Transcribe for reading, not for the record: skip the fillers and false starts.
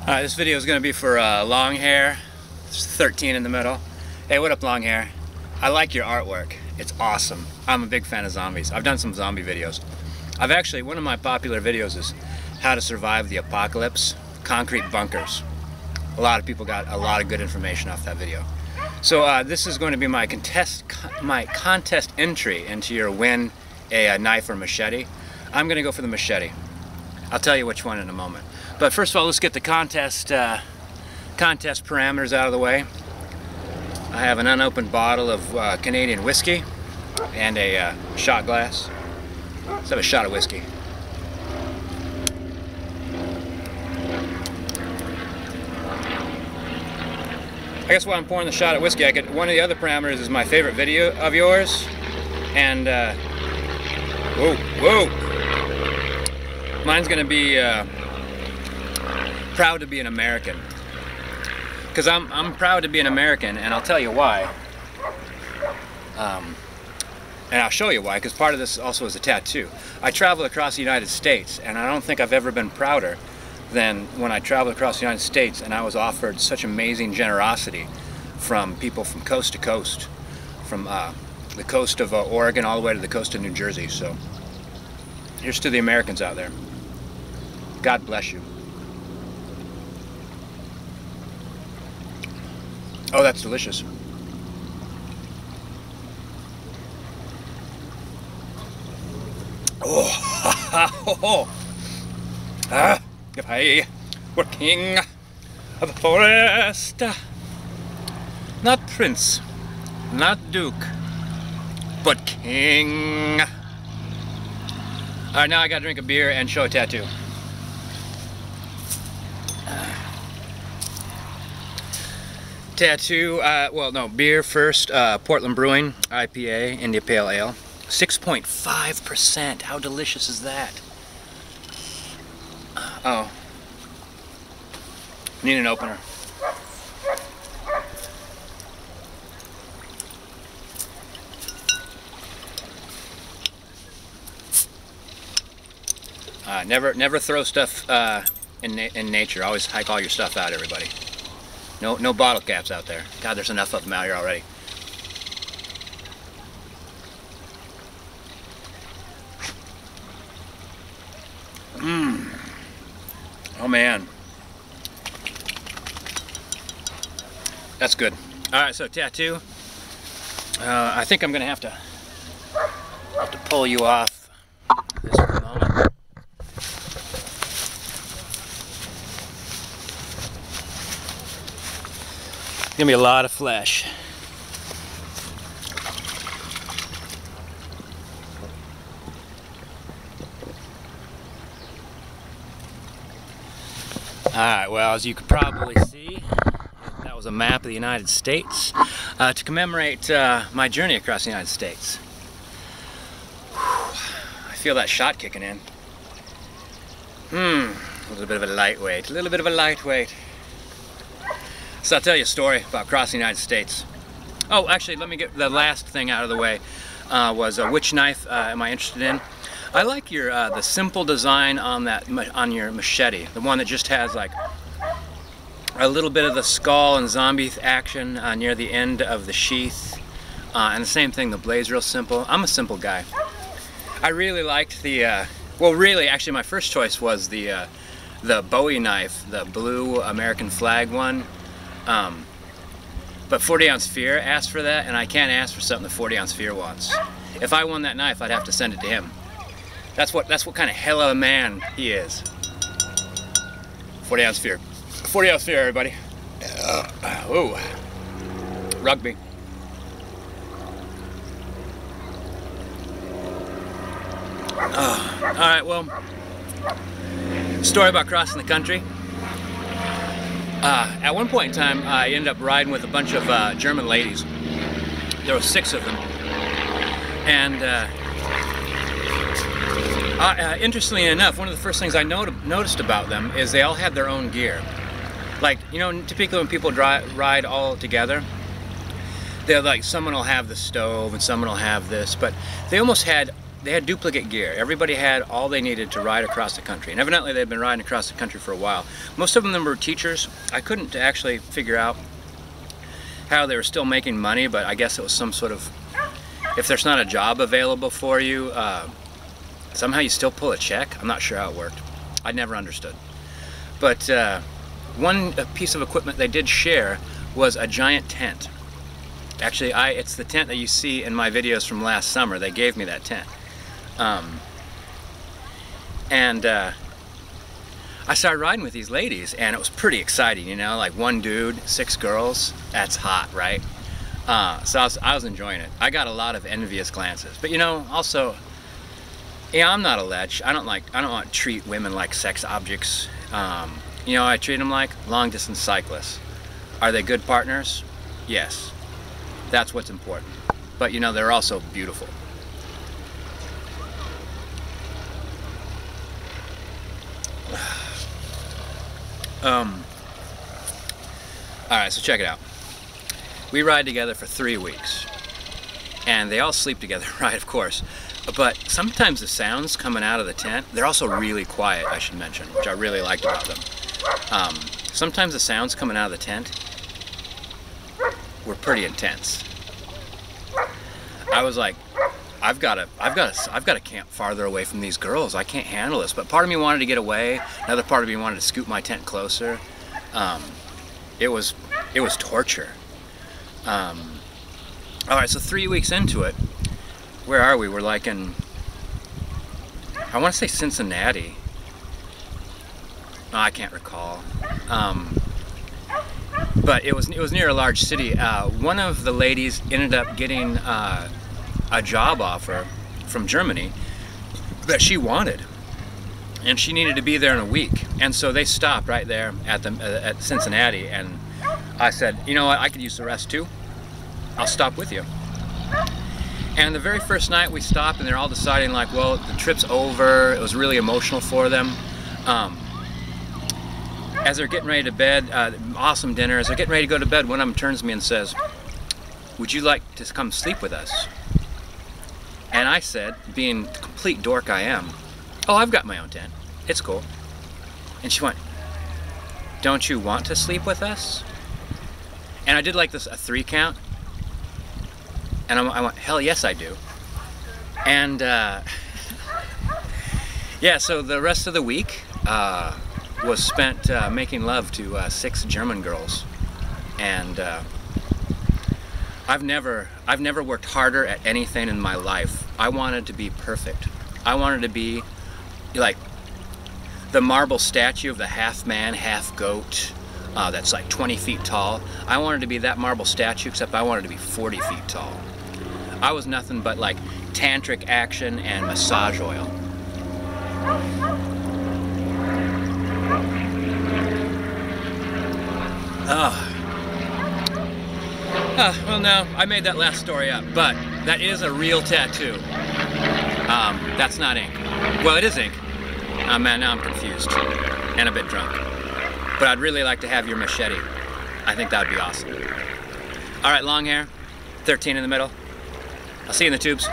Alright, this video is going to be for long hair. There's 13 in the middle. Hey, what up, long hair? I like your artwork. It's awesome. I'm a big fan of zombies. I've done some zombie videos. One of my popular videos is how to survive the apocalypse, concrete bunkers. A lot of people got a lot of good information off that video. So this is going to be my contest entry into your win a knife or machete. I'm going to go for the machete. I'll tell you which one in a moment. But first of all, let's get the contest parameters out of the way. I have an unopened bottle of Canadian whiskey and a shot glass. Let's have a shot of whiskey. I guess while I'm pouring the shot of whiskey, one of the other parameters is my favorite video of yours. And, whoa! Mine's gonna be proud to be an American. Because I'm proud to be an American, and I'll tell you why. And I'll show you why, because part of this also is a tattoo. I travel across the United States, and I don't think I've ever been prouder than when I traveled across the United States and I was offered such amazing generosity from people from coast to coast, from the coast of Oregon all the way to the coast of New Jersey. So here's to the Americans out there. God bless you. Oh, that's delicious. Oh, if I were king of the forest, not prince, not duke, but king. All right, now I gotta drink a beer and show a tattoo. Beer first. Portland Brewing IPA, India Pale Ale, 6.5%. How delicious is that? Oh, need an opener. Never throw stuff in nature. Always hike all your stuff out, everybody. No bottle caps out there. God, there's enough of them out here already. Oh man. That's good. Alright, so tattoo. I think I'm gonna have to pull you off this for a moment. Gonna be a lot of flesh. Alright, well, as you could probably see, that was a map of the United States to commemorate my journey across the United States. I feel that shot kicking in. A little bit of a lightweight. So I'll tell you a story about crossing the United States. Oh, actually, let me get the last thing out of the way. Which knife am I interested in? I like your the simple design on your machete, the one that just has like a little bit of the skull and zombie action near the end of the sheath, and the same thing. The blade's real simple. I'm a simple guy. I really liked the actually my first choice was the Bowie knife, the blue American flag one. But 40-ounce Fear asked for that, and I can't ask for something the 40-ounce Fear wants. If I won that knife, I'd have to send it to him. That's what kind of hell of a man he is. 40-ounce Fear. 40-ounce Fear, everybody. Ooh. Rugby. Alright, well, story about crossing the country. At one point in time, I ended up riding with a bunch of German ladies. There were 6 of them. And interestingly enough, one of the first things I noticed about them is they all had their own gear. Like, you know, typically when people ride all together, they're like, someone will have the stove and someone will have this, but they almost had they had duplicate gear. Everybody had all they needed to ride across the country. And evidently they'd been riding across the country for a while. Most of them were teachers. I couldn't actually figure out how they were still making money, but I guess it was some sort of, if there's not a job available for you, somehow you still pull a check. I'm not sure how it worked. I never understood. But one piece of equipment they did share was a giant tent. Actually, it's the tent that you see in my videos from last summer. They gave me that tent. I started riding with these ladies, and it was pretty exciting, you know, like one dude, 6 girls. That's hot, right? So I was enjoying it. I got a lot of envious glances. But you know, also, yeah, I'm not a lech. I don't want to treat women like sex objects. You know, I treat them like long-distance cyclists. Are they good partners? Yes. That's what's important. But you know, they're also beautiful. Alright, so check it out. We ride together for 3 weeks. And they all sleep together, right, of course. But sometimes the sounds coming out of the tent, they're also really quiet, I should mention, which I really liked about them. Sometimes the sounds coming out of the tent were pretty intense. I was like, I've got to camp farther away from these girls. I can't handle this. But part of me wanted to get away. Another part of me wanted to scoot my tent closer. It was torture. All right, so 3 weeks into it, where are we? We're like in, I want to say Cincinnati. No, I can't recall. But it was near a large city. One of the ladies ended up getting a job offer from Germany that she wanted, and she needed to be there in a week. And so they stopped right there at Cincinnati, and I said, you know what, I could use the rest too. I'll stop with you. And the very first night we stopped, and they're all deciding like, well, the trip's over. It was really emotional for them. As they're getting ready to bed, awesome dinner, as they're getting ready to go to bed, one of them turns to me and says, would you like to come sleep with us? And I said, being the complete dork I am, oh, I've got my own tent. It's cool. And she went, don't you want to sleep with us? And I did like this, a 3 count. And I went, hell yes I do. And yeah, so the rest of the week was spent making love to 6 German girls. And I've never worked harder at anything in my life. I wanted to be perfect. I wanted to be like the marble statue of the half man, half goat that's like 20 feet tall. I wanted to be that marble statue, except I wanted to be 40 feet tall. I was nothing but like tantric action and massage oil. Well, no, I made that last story up, but that is a real tattoo. That's not ink. Well, it is ink. Man, now I'm confused and a bit drunk. But I'd really like to have your machete. I think that would be awesome. All right, long hair, 13 in the middle. I'll see you in the tubes.